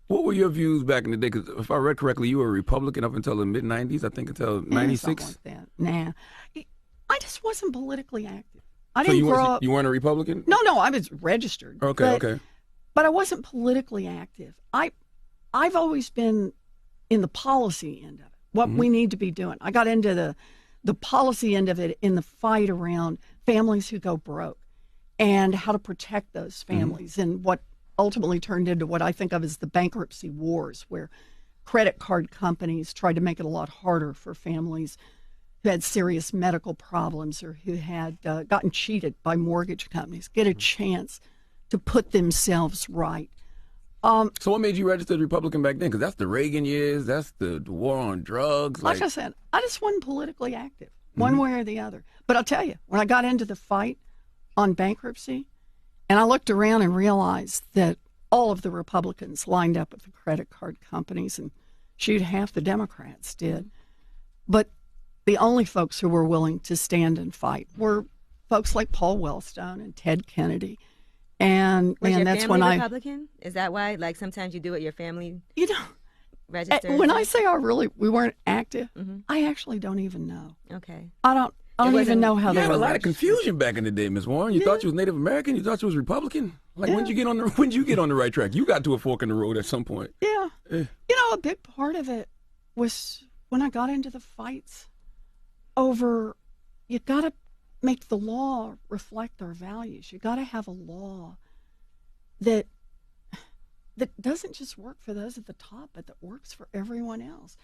What were your views back in the day? Because if I read correctly, you were a Republican up until the mid-'90s, I think, until '96. Something like that. Nah. I just wasn't politically active. I So didn't grow up. you weren't a Republican? No, I was registered. Okay, but, okay. But I wasn't politically active. I've always been in the policy end of it, what we need to be doing. I got into the policy end of it in the fight around families who go broke and how to protect those families, and what ultimately turned into what I think of as the bankruptcy wars, where credit card companies tried to make it a lot harder for families who had serious medical problems or who had gotten cheated by mortgage companies get a chance to put themselves right. So what made you registered Republican back then? Because that's the Reagan years, that's the war on drugs. Like I said, I just wasn't politically active, one way or the other. But I'll tell you, when I got into the fight on bankruptcy, and I looked around and realized that all of the Republicans lined up with the credit card companies, and shoot, half the Democrats did. But the only folks who were willing to stand and fight were folks like Paul Wellstone and Ted Kennedy. And was your that's family when Republican? Is that why? Like sometimes you do it, your family registered? when I say we weren't active, I actually don't even know. Okay. I don't even know how You they had were a lot of registered. confusion back in the day, Ms. Warren. You thought you was Native American. You thought you was Republican. Like when did you get on the right track? You got to a fork in the road at some point. Yeah. You know, a big part of it was when I got into the fights over, you got to make the law reflect our values. You got to have a law that doesn't just work for those at the top, but that works for everyone else.